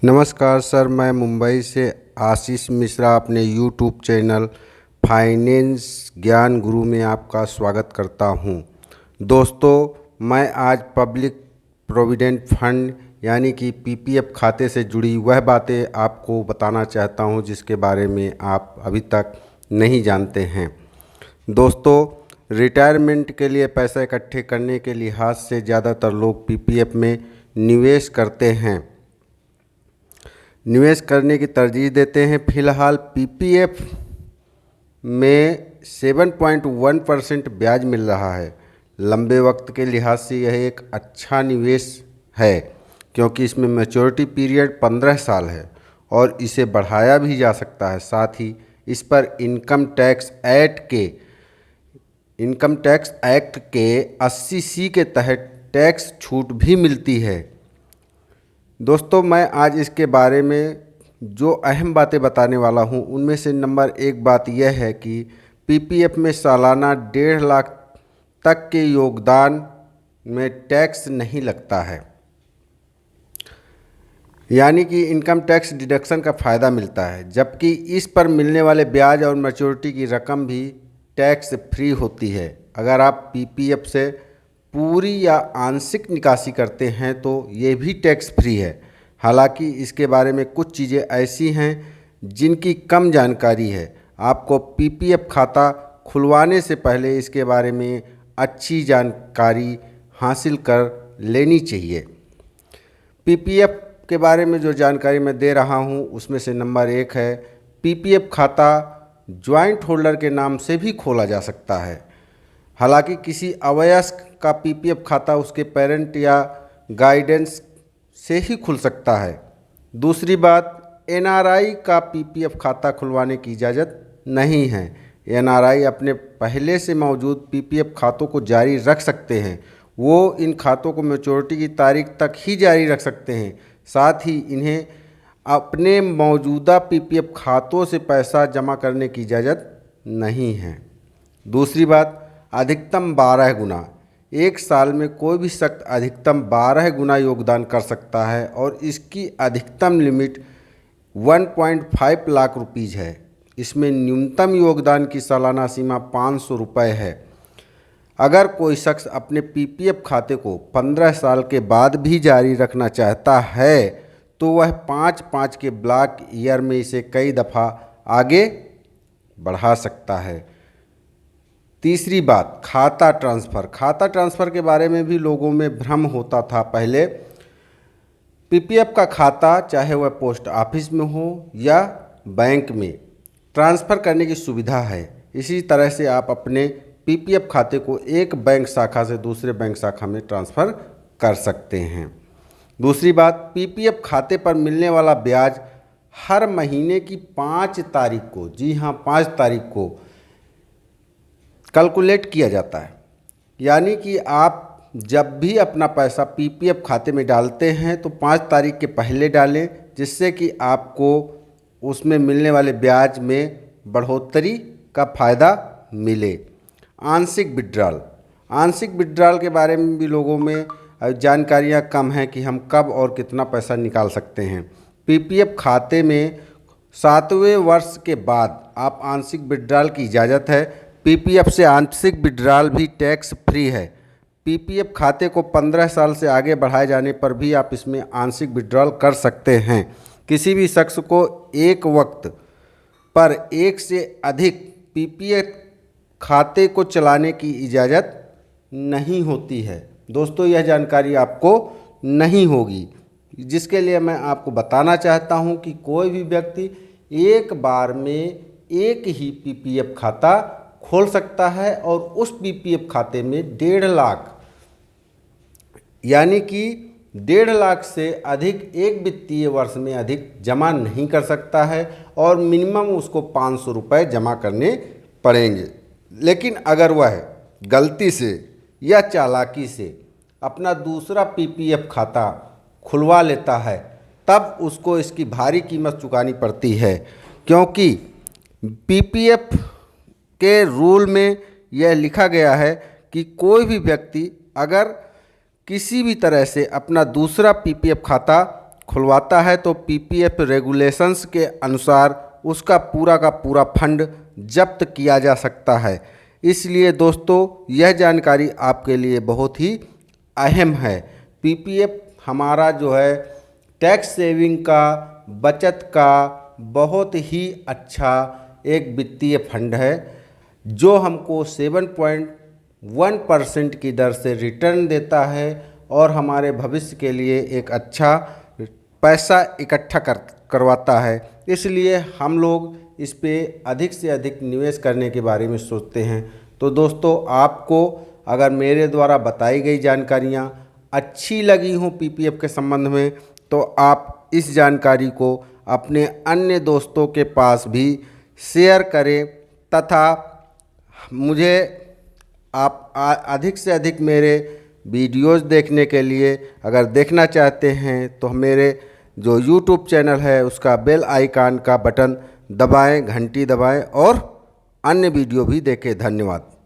नमस्कार सर, मैं मुंबई से आशीष मिश्रा अपने यूट्यूब चैनल फाइनेंस ज्ञान गुरु में आपका स्वागत करता हूं। दोस्तों, मैं आज पब्लिक प्रोविडेंट फंड यानी कि पीपीएफ खाते से जुड़ी वह बातें आपको बताना चाहता हूं जिसके बारे में आप अभी तक नहीं जानते हैं। दोस्तों, रिटायरमेंट के लिए पैसा इकट्ठे करने के लिहाज से ज़्यादातर लोग पीपीएफ में निवेश करते हैं, निवेश करने की तरजीह देते हैं। फिलहाल पीपीएफ में 7.1% ब्याज मिल रहा है। लंबे वक्त के लिहाज से यह एक अच्छा निवेश है क्योंकि इसमें मैच्योरिटी पीरियड 15 साल है और इसे बढ़ाया भी जा सकता है। साथ ही इस पर इनकम टैक्स एक्ट के 80C के तहत टैक्स छूट भी मिलती है। दोस्तों, मैं आज इसके बारे में जो अहम बातें बताने वाला हूं उनमें से नंबर 1 बात यह है कि पीपीएफ में सालाना 1.5 लाख तक के योगदान में टैक्स नहीं लगता है, यानी कि इनकम टैक्स डिडक्शन का फ़ायदा मिलता है, जबकि इस पर मिलने वाले ब्याज और मैच्योरिटी की रकम भी टैक्स फ्री होती है। अगर आप पीपीएफ से पूरी या आंशिक निकासी करते हैं तो ये भी टैक्स फ्री है। हालांकि इसके बारे में कुछ चीज़ें ऐसी हैं जिनकी कम जानकारी है। आपको पीपीएफ खाता खुलवाने से पहले इसके बारे में अच्छी जानकारी हासिल कर लेनी चाहिए। पीपीएफ के बारे में जो जानकारी मैं दे रहा हूँ उसमें से नंबर 1 है, पीपीएफ खाता ज्वाइंट होल्डर के नाम से भी खोला जा सकता है। हालांकि किसी अवयस्क का पीपीएफ खाता उसके पेरेंट या गाइडेंस से ही खुल सकता है। दूसरी बात, एनआरआई का पीपीएफ खाता खुलवाने की इजाज़त नहीं है। एनआरआई अपने पहले से मौजूद पीपीएफ खातों को जारी रख सकते हैं। वो इन खातों को मैच्योरिटी की तारीख तक ही जारी रख सकते हैं। साथ ही इन्हें अपने मौजूदा पीपीएफ खातों से पैसा जमा करने की इजाज़त नहीं है। दूसरी बात, अधिकतम 12 गुना। एक साल में कोई भी शख्स अधिकतम 12 गुना योगदान कर सकता है और इसकी अधिकतम लिमिट 1.5 लाख रुपीज़ है। इसमें न्यूनतम योगदान की सालाना सीमा 500 रुपये है। अगर कोई शख्स अपने पीपीएफ खाते को 15 साल के बाद भी जारी रखना चाहता है तो वह 5-5 के ब्लॉक ईयर में इसे कई दफ़ा आगे बढ़ा सकता है। तीसरी बात, खाता ट्रांसफ़र के बारे में भी लोगों में भ्रम होता था। पहले पीपीएफ का खाता चाहे वह पोस्ट ऑफिस में हो या बैंक में ट्रांसफ़र करने की सुविधा है। इसी तरह से आप अपने पीपीएफ खाते को एक बैंक शाखा से दूसरे बैंक शाखा में ट्रांसफ़र कर सकते हैं। दूसरी बात, पीपीएफ खाते पर मिलने वाला ब्याज हर महीने की 5 तारीख को, जी हाँ 5 तारीख को कैलकुलेट किया जाता है। यानी कि आप जब भी अपना पैसा पीपीएफ खाते में डालते हैं तो 5 तारीख के पहले डालें, जिससे कि आपको उसमें मिलने वाले ब्याज में बढ़ोतरी का फ़ायदा मिले। आंशिक विड्रॉल के बारे में भी लोगों में जानकारियाँ कम हैं कि हम कब और कितना पैसा निकाल सकते हैं। पीपीएफ खाते में 7वें वर्ष के बाद आप आंशिक विड्रॉल की इजाज़त है। पीपीएफ से आंशिक विड्रॉल भी टैक्स फ्री है। पीपीएफ खाते को 15 साल से आगे बढ़ाए जाने पर भी आप इसमें आंशिक विड्रॉल कर सकते हैं। किसी भी शख्स को एक वक्त पर एक से अधिक पीपीएफ खाते को चलाने की इजाज़त नहीं होती है। दोस्तों, यह जानकारी आपको नहीं होगी, जिसके लिए मैं आपको बताना चाहता हूं कि कोई भी व्यक्ति एक बार में एक ही पीपीएफ खाता खोल सकता है और उस पीपीएफ खाते में 1.5 लाख यानी कि 1.5 लाख से अधिक एक वित्तीय वर्ष में अधिक जमा नहीं कर सकता है और मिनिमम उसको 500 रुपये जमा करने पड़ेंगे। लेकिन अगर वह गलती से या चालाकी से अपना दूसरा पीपीएफ खाता खुलवा लेता है तब उसको इसकी भारी कीमत चुकानी पड़ती है, क्योंकि पीपीएफ के रूल में यह लिखा गया है कि कोई भी व्यक्ति अगर किसी भी तरह से अपना दूसरा पीपीएफ खाता खुलवाता है तो पीपीएफ रेगुलेशंस के अनुसार उसका पूरा का पूरा फंड जब्त किया जा सकता है। इसलिए दोस्तों यह जानकारी आपके लिए बहुत ही अहम है। पीपीएफ हमारा जो है टैक्स सेविंग का, बचत का बहुत ही अच्छा एक वित्तीय फंड है जो हमको 7.1% की दर से रिटर्न देता है और हमारे भविष्य के लिए एक अच्छा पैसा इकट्ठा करवाता है। इसलिए हम लोग इस पे अधिक से अधिक निवेश करने के बारे में सोचते हैं। तो दोस्तों आपको अगर मेरे द्वारा बताई गई जानकारियाँ अच्छी लगी हों पीपीएफ के संबंध में तो आप इस जानकारी को अपने अन्य दोस्तों के पास भी शेयर करें तथा मुझे आप अधिक से अधिक मेरे वीडियोज़ देखने के लिए अगर देखना चाहते हैं तो मेरे जो यूट्यूब चैनल है उसका बेल आइकन का बटन दबाएं, घंटी दबाएं और अन्य वीडियो भी देखें। धन्यवाद।